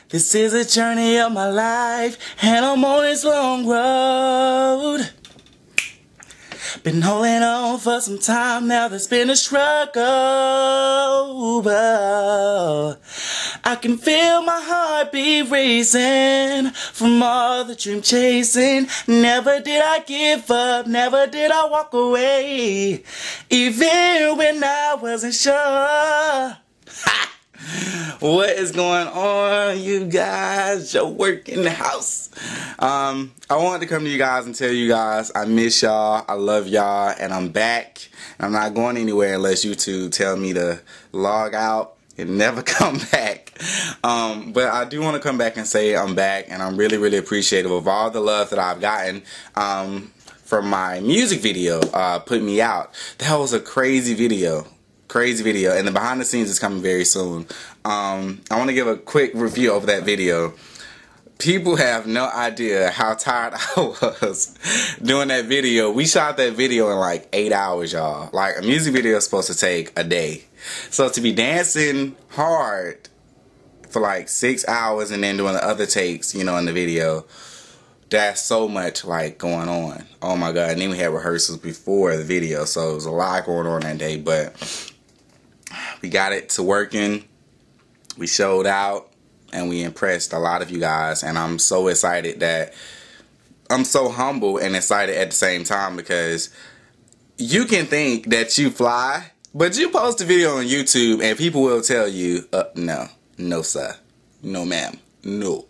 This is a journey of my life, and I'm on this long road. Been holding on for some time now, there's been a struggle, but I can feel my heartbeat racing from all the dream chasing. Never did I give up, never did I walk away, even when I wasn't sure. What is going on, you guys? JoWork in the house. I wanted to come to you guys and tell you guys I miss y'all, I love y'all, and I'm back. I'm not going anywhere unless YouTube tell me to log out and never come back. But I do want to come back and say I'm back, and I'm really, really appreciative of all the love that I've gotten from my music video, Put Me Out. That was a crazy video. And the behind the scenes is coming very soon. I want to give a quick review of that video. People have no idea how tired I was doing that video. We shot that video in like 8 hours, y'all. Like, a music video is supposed to take a day. So to be dancing hard for like 6 hours and then doing the other takes, you know, in the video, that's so much like going on. Oh my God. And then we had rehearsals before the video, so it was a lot going on that day, but we got it to working. We showed out and we impressed a lot of you guys, and I'm so excited that I'm so humble and excited at the same time, because you can think that you fly, but you post a video on YouTube and people will tell you, no sir, no ma'am, no.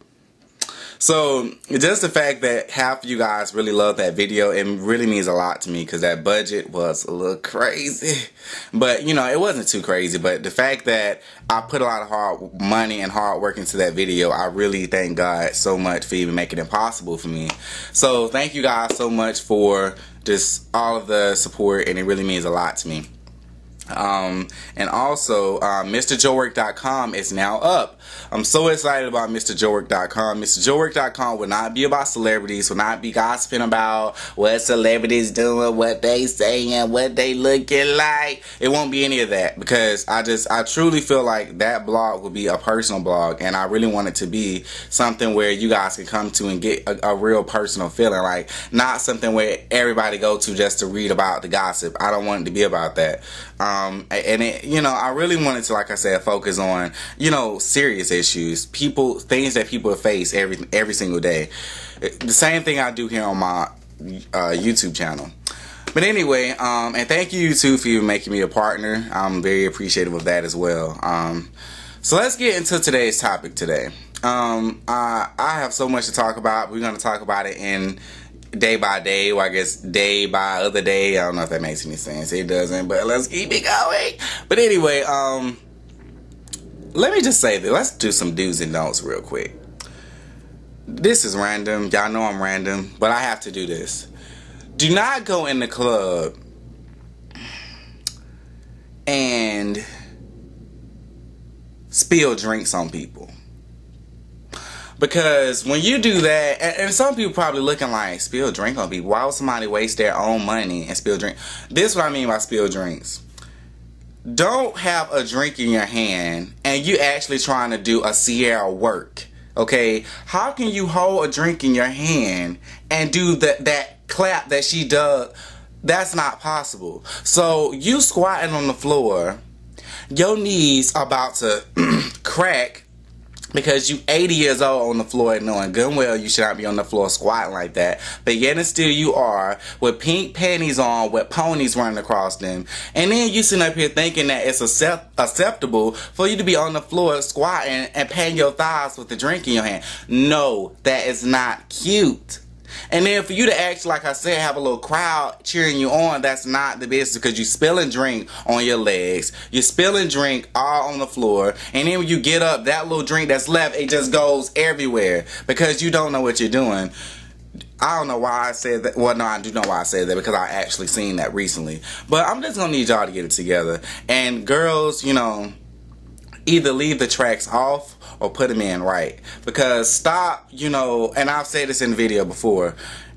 So just the fact that half of you guys really love that video, it really means a lot to me, because that budget was a little crazy. But, you know, it wasn't too crazy. But the fact that I put a lot of hard money and hard work into that video, I really thank God so much for even making it possible for me. So thank you guys so much for just all of the support, and it really means a lot to me. And also, MrJoWork.com is now up. I'm so excited about MrJoWork.com. MrJoWork.com will not be about celebrities, will not be gossiping about what celebrities doing, what they saying, what they looking like. It won't be any of that, because I truly feel like that blog will be a personal blog, and I really want it to be something where you guys can come to and get a real personal feeling, like not something where everybody go to just to read about the gossip. I don't want it to be about that. And it, you know, I really wanted to, like I said, focus on, you know, serious issues, things that people face every single day. The same thing I do here on my YouTube channel. But anyway, and thank you YouTube for making me a partner. I'm very appreciative of that as well. So let's get into today's topic today. I have so much to talk about. We're going to talk about it in day by day, or I guess day by other day. I don't know if that makes any sense. It doesn't, but let's keep it going. But anyway, let me just say that let's do some do's and don'ts real quick. This is random. Y'all know I'm random, but I have to do this. Do not go in the club and spill drinks on people. Because when you do that, and some people probably looking like, spill drink on people. Why would somebody waste their own money and spill drink? This is what I mean by spill drinks. Don't have a drink in your hand and you actually trying to do a Sierra work. Okay? How can you hold a drink in your hand and do that clap that she does? That's not possible. So you squatting on the floor, your knees about to crack, because you 80 years old on the floor, knowing good and well you should not be on the floor squatting like that. But yet and still you are, with pink panties on, with ponies running across them. And then you sitting up here thinking that it's acceptable for you to be on the floor squatting and patting your thighs with a drink in your hand. No, that is not cute. And then for you to actually, like I said, have a little crowd cheering you on, that's not the business, because you're spilling drink on your legs. You're spilling drink all on the floor. And then when you get up, that little drink that's left, it just goes everywhere because you don't know what you're doing. I don't know why I said that. Well, no, I do know why I said that, because I actually seen that recently. But I'm just going to need y'all to get it together. And girls, you know, either leave the tracks off or put them in right. Because stop, you know, and I've said this in the video before,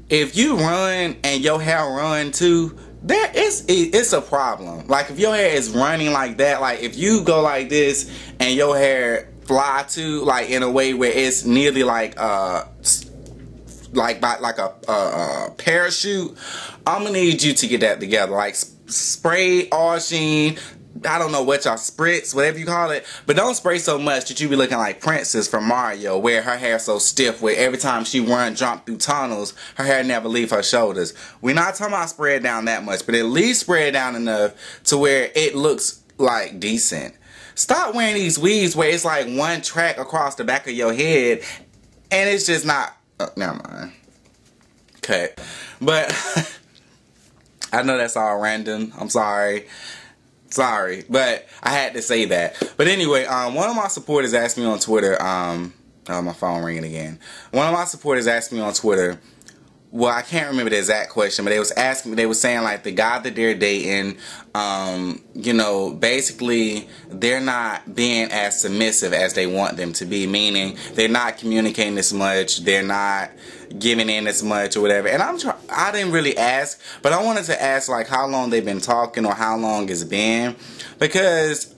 if you run and your hair run too, it's a problem. Like if your hair is running like that, like if you go like this and your hair fly to, like in a way where it's nearly like a parachute. I'm gonna need you to get that together, like spray all sheen. I don't know what y'all spritz, whatever you call it, but don't spray so much that you be looking like Princess from Mario, where her hair so stiff, where every time she jump through tunnels, her hair never leave her shoulders. We're not talking about spray it down that much, but at least spray it down enough to where it looks like decent. Stop wearing these weaves where it's like one track across the back of your head, and it's just not. Never mind. Cut. But I know that's all random. I'm sorry. Sorry, but I had to say that. But anyway, one of my supporters asked me on Twitter, oh, my phone ringing again. One of my supporters asked me on Twitter, well, I can't remember the exact question, but they was saying like the guy that they're dating, you know, basically they're not being as submissive as they want them to be, meaning they're not communicating as much, they're not giving in as much or whatever. And I didn't really ask, but I wanted to ask like how long they've been talking or how long it's been, because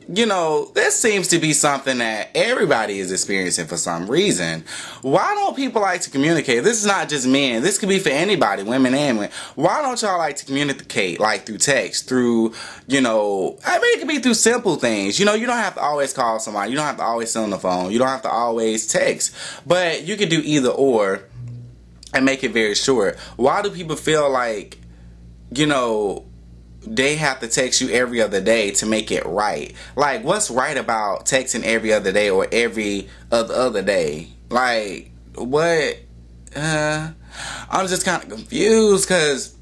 you know, this seems to be something that everybody is experiencing for some reason. Why don't people like to communicate? This is not just men. This could be for anybody, women and men. Why don't y'all like to communicate, like through text, through, you know, I mean, it could be through simple things. You know, you don't have to always call somebody. You don't have to always sit on the phone. You don't have to always text. But you could do either or and make it very short. Why do people feel like, you know, they have to text you every other day to make it right? Like, what's right about texting every other day or every other day? Like, what? I'm just kind of confused, because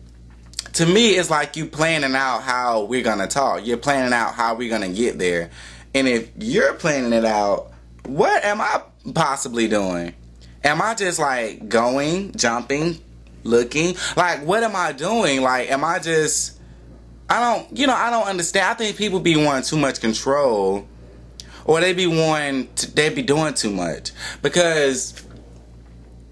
to me, it's like you planning out how we're going to talk. You're planning out how we're going to get there. And if you're planning it out, what am I possibly doing? Am I just like going, jumping, looking? Like, what am I doing? Like, am I just... I don't understand. I think people be wanting too much control, or they be doing too much, because,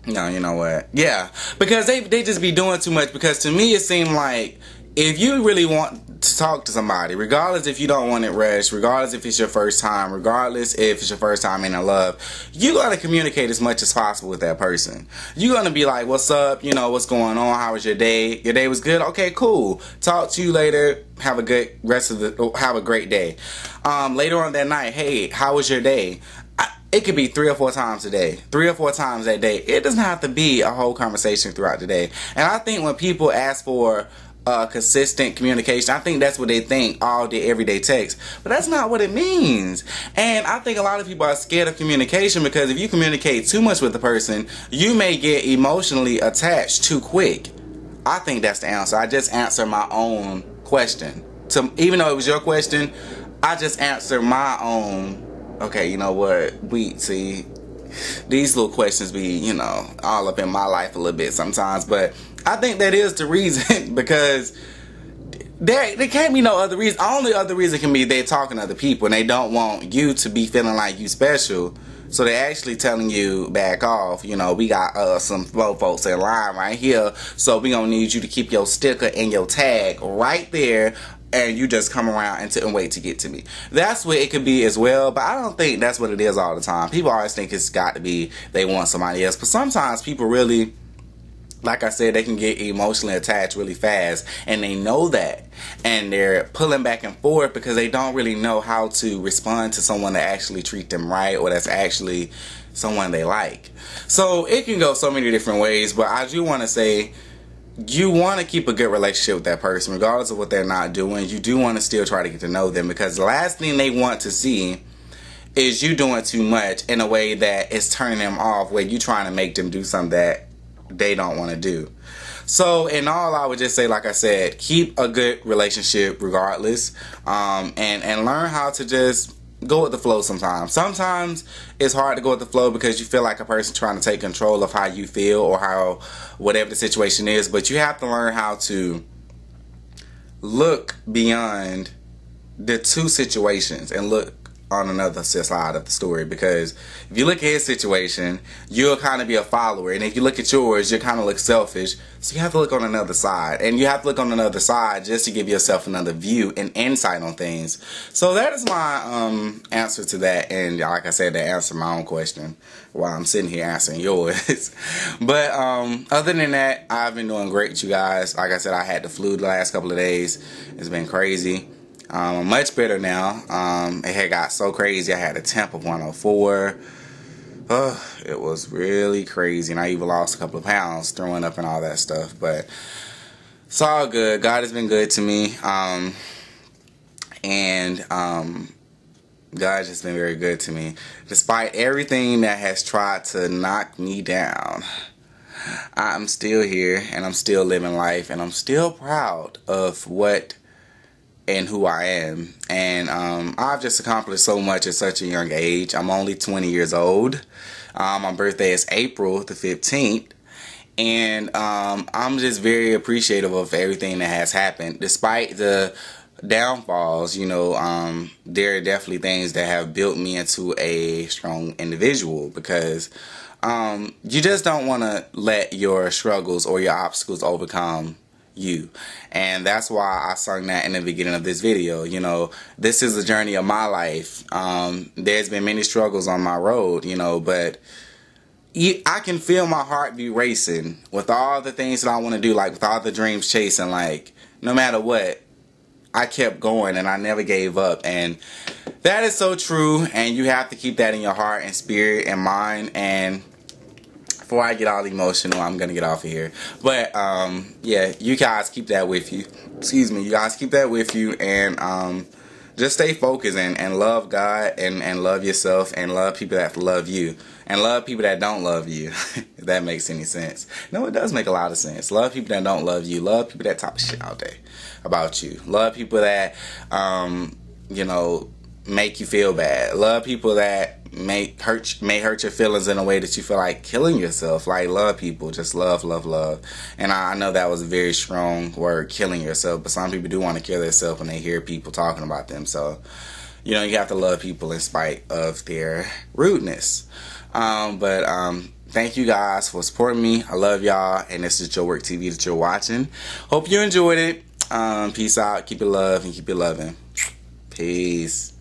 no, you know what? Yeah, because they just be doing too much, because to me it seemed like if you really want to talk to somebody, regardless if you don't want it rushed, regardless if it's your first time, regardless if it's your first time in love, you gotta communicate as much as possible with that person. You're gonna be like, what's up? You know, what's going on? How was your day? Your day was good? Okay, cool. Talk to you later. Have a good have a great day. Later on that night, hey, how was your day? It could be 3 or 4 times a day. 3 or 4 times that day. It doesn't have to be a whole conversation throughout the day. And I think when people ask for consistent communication, I think that's what they think, all day, everyday text. But that's not what it means. And I think a lot of people are scared of communication, because if you communicate too much with the person, you may get emotionally attached too quick. I think that's the answer. I just answered my own question. Even though it was your question, I just answered my own. Okay, you know what? See, these little questions be, you know, all up in my life a little bit sometimes, but I think that is the reason, because there can't be no other reason. Only other reason can be they're talking to other people and they don't want you to be feeling like you special. So they're actually telling you, back off. You know, we got some slow folks in line right here, so we gonna need you to keep your sticker and your tag right there, and you just come around and wait to get to me. That's what it could be as well, but I don't think that's what it is all the time. People always think it's got to be they want somebody else, but sometimes people really, like I said, they can get emotionally attached really fast, and they know that, and they're pulling back and forth because they don't really know how to respond to someone that actually treat them right, or that's actually someone they like. So it can go so many different ways, but I do want to say, you want to keep a good relationship with that person regardless of what they're not doing. You do want to still try to get to know them, because the last thing they want to see is you doing too much in a way that is turning them off, where you trying to make them do something that they don't want to do. So in all, I would just say, like I said, keep a good relationship regardless, and learn how to just go with the flow sometimes. Sometimes it's hard to go with the flow because you feel like a person trying to take control of how you feel or how whatever the situation is, but you have to learn how to look beyond the two situations and look on another side of the story, because if you look at his situation, you'll kind of be a follower, and if you look at yours, you kind of look selfish. So you have to look on another side, and you have to look on another side just to give yourself another view and insight on things. So that is my answer to that, and like I said, that answered my own question while I'm sitting here answering yours. But other than that, I've been doing great with you guys. Like I said, I had the flu the last couple of days. It's been crazy. I'm much better now. It had got so crazy. I had a temp of 104. It was really crazy, and I even lost a couple of pounds throwing up and all that stuff. But it's all good. God has been good to me, and God's just been very good to me. Despite everything that has tried to knock me down, I'm still here, and I'm still living life, and I'm still proud of what and who I am. And I've just accomplished so much at such a young age. I'm only 20 years old. My birthday is April the 15th. And I'm just very appreciative of everything that has happened. Despite the downfalls, you know, there are definitely things that have built me into a strong individual, because you just don't want to let your struggles or your obstacles overcome you. And that's why I sung that in the beginning of this video. You know, this is the journey of my life. There's been many struggles on my road, you know, but I can feel my heart be racing with all the things that I want to do, like with all the dreams chasing. Like, no matter what, I kept going and I never gave up. And that is so true, and you have to keep that in your heart and spirit and mind. And before I get all emotional, I'm gonna get off of here. But yeah, you guys keep that with you. Excuse me, you guys keep that with you, and just stay focused and love God and love yourself and love people that love you and love people that don't love you. If that makes any sense. No, it does make a lot of sense. Love people that don't love you. Love people that talk shit all day about you. Love people that you know, make you feel bad. Love people that may hurt your feelings in a way that you feel like killing yourself. Like, love people. Just love, love, love. And I know that was a very strong word, killing yourself, but some people do want to kill themselves when they hear people talking about them. So, you know, you have to love people in spite of their rudeness. Thank you guys for supporting me. I love y'all, and this is JoWork TV that you're watching. Hope you enjoyed it. Peace out. Keep it love and keep it loving. Peace.